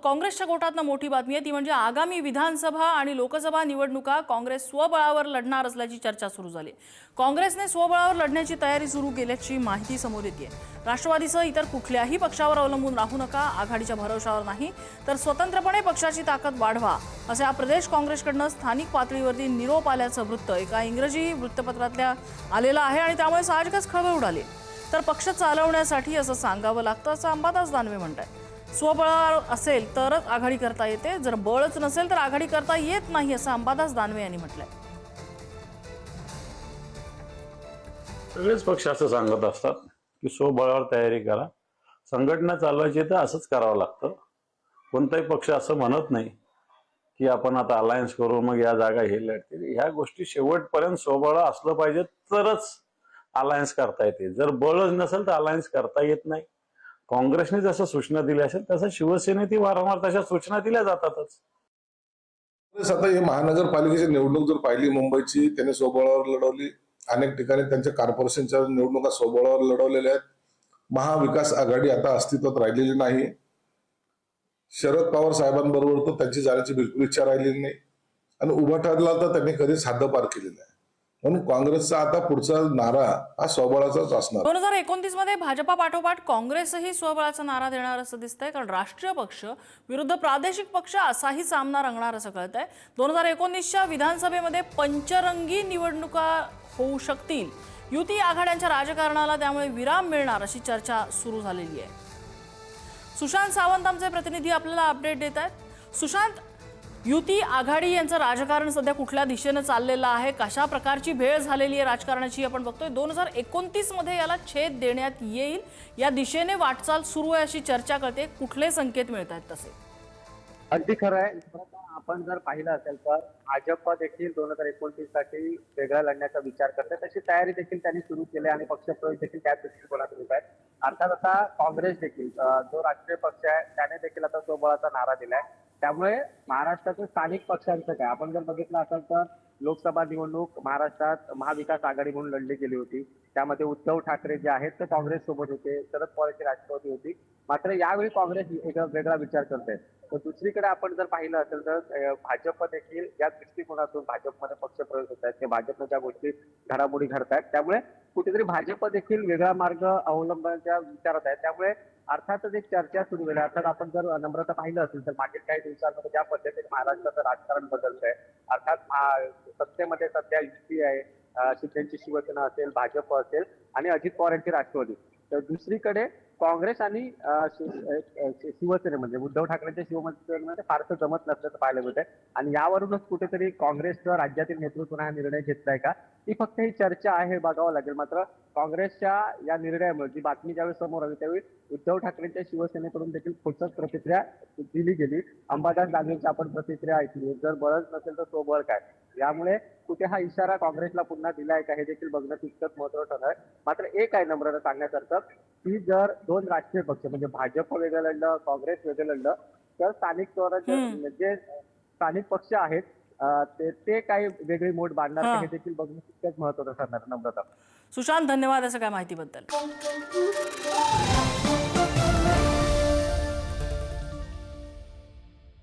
काँग्रेसच्या गोटातनं मोठी बातमी आहे ती म्हणजे आगामी विधानसभा आणि लोकसभा निवडणुका काँग्रेस स्वबळावर लढणार असल्याची चर्चा सुरू झाली। काँग्रेसने स्वबळावर लढण्याची तयारी सुरू केल्याची माहिती समोर येते। राष्ट्रवादीसह इतर कुठल्याही पक्षावर अवलंबून राहू नका, आघाडीच्या भरवशावर नाही तर स्वतंत्रपणे पक्षाची ताकद वाढवा असे प्रदेश काँग्रेसकडून स्थानिक पातळीवरती निरोप आल्याचं वृत्त एका इंग्रजी वृत्तपत्रातल्या आलेलं आहे आणि त्यामुळे साहजिकच खळबळ उडाली। तर पक्ष चालवण्यासाठी असं सांगावं लागतं असं अंबादास दानवे म्हणतात। स्वबळावर असेल तरच आघाडी करता येते, जर बळच नसेल तर आघाडी करता येत नाही असं अंबादास दानवे यांनी म्हटलंय। सगळेच पक्ष असं सांगत असतात की स्वबळावर तयारी करा, संघटना चालवायची तर असंच करावं लागतं। कोणताही पक्ष असं म्हणत नाही की आपण आता अलायन्स करू मग या जागा हे लढतील। ह्या गोष्टी शेवटपर्यंत स्वबळ असलं पाहिजे तरच अलायन्स करता येते, जर बळच नसेल तर अलायन्स करता येत नाही। काँग्रेसने जसं सूचना दिल्या असेल तसं शिवसेनेने ती वारंवार तशा सूचना दिल्या जातातच। आता हे महानगरपालिकेची निवडणूक जर पाहिली मुंबईची, त्याने स्वबळावर लढवली। अनेक ठिकाणी त्यांच्या कॉर्पोरेशनच्या निवडणुका स्वबळावर लढवलेल्या आहेत। महाविकास आघाडी आता अस्तित्वात राहिलेली नाही। शरद पवार साहेबांबरोबर तर त्यांची जाण्याची बिलकुल इच्छा राहिलेली नाही आणि उभाटाला तर त्यांनी कधीच हद्दपार केलेला आहे। म्हणून काँग्रेसचा आता पुढचा नारा हा स्वबळाचाच असणार। 2029 मध्ये भाजपा पाठोपाठ काँग्रेसही स्वबळाचा नारा देणार असं दिसतंय, कारण राष्ट्रीय पक्ष विरुद्ध प्रादेशिक पक्ष असाही सामना रंगणार असं कळतंय। 2019च्या विधानसभेमध्ये पंचरंगी निवडणुका होऊ शकतील। युती आघाड्यांच्या राजकारणाला त्यामुळे विराम मिळणार अशी चर्चा सुरू झालेली आहे। सुशांत सावंत आमचे प्रतिनिधी आपल्याला अपडेट देत आहेत। सुशांत, युती आघाडी यांचं राजकारण सध्या कुठल्या दिशेनं चाललेलं आहे, कशा प्रकारची भेळ झालेली आहे राजकारणाची आपण बघतोय। 2029 मध्ये याला छेद देण्यात येईल या दिशेने वाटचाल सुरू आहे अशी चर्चा करते, कुठले संकेत मिळत आहेत तसे? अगदी खरं आहे। आपण जर पाहिलं असेल तर भाजप देखील 2029 साठी वेगळा लढण्याचा विचार करते, तशी तयारी देखील त्यांनी सुरू केली आणि पक्षप्रवेश देखील त्याच दृष्टिकोनातून होत आहे। अर्थात आता काँग्रेस देखील जो राष्ट्रीय पक्ष आहे त्याने देखील आता स्वबळाचा नारा दिलाय। त्यामुळे महाराष्ट्रातील स्थानिक पक्षांचं काय, आपण जर बघितलं असेल तर लोकसभा निवडणूक महाराष्ट्रात महाविकास आघाडी म्हणून लढली गेली होती। त्यामध्ये उद्धव ठाकरे जे आहेत ते काँग्रेस सोबत होते, शरद पवारची राष्ट्रवादी होती। मात्र यावेळी काँग्रेस एक वेगळा विचार करते। तर दुसरीकडे आपण जर पाहिलं असेल तर भाजप देखील या दृष्टिकोनातून भाजपमध्ये पक्षप्रवेश होत आहेत, ते भाजपने ज्या गोष्टी घडामोडी घडतायत त्यामुळे कुठेतरी भाजप देखील वेगळा मार्ग अवलंबण्याच्या विचारात आहे। त्यामुळे अर्थातच एक चर्चा सुरू झाली। अर्थात आपण जर नम्रता पाहिलं असेल तर मागील काही दिवसांमध्ये ज्या पद्धतीने महाराष्ट्राचं राजकारण बदलतंय, अर्थात सत्तेमध्ये सध्या युती आहे, त्यांची शिवसेना असेल, भाजप असेल आणि अजित पवार यांची राष्ट्रवादी। तर दुसरीकडे काँग्रेस आणि शिवसेने म्हणजे उद्धव ठाकरेंच्या शिवसेनेमध्ये फारसं जमत नसल्याचं पाहायला मिळतंय आणि यावरूनच कुठेतरी काँग्रेसचं राज्यातील नेतृत्वाने हा निर्णय घेतलाय का, ही फक्त ही चर्चा आहे, बघावं लागेल। मात्र काँग्रेसच्या या निर्णयामुळे जी बातमी ज्यावेळी समोर आली त्यावेळी उद्धव ठाकरेंच्या शिवसेनेकडून देखील खोचक प्रतिक्रिया दिली गेली। अंबादास दानवेंची आपण प्रतिक्रिया ऐकली, जर बळच नसेल तर स्वबळ काय, यामुळे कुठे हा इशारा काँग्रेसला पुन्हा दिलाय का हे देखील बघणं तितकंच महत्त्वाचं ठरणार आहे। मात्र एक आहे नम्रता सांगण्यासारखं की जर दोन राष्ट्रीय पक्ष म्हणजे भाजप वेगळं लढलं, काँग्रेस वेगळं लढलं तर स्थानिक स्वराज्य जे स्थानिक पक्ष आहेत ते काही वेगळी मोड बांधणार हे देखील बघणं तितकंच महत्त्वाचं ठरणार। नम्रता, सुशांत, धन्यवाद या सगळ्या माहितीबद्दल।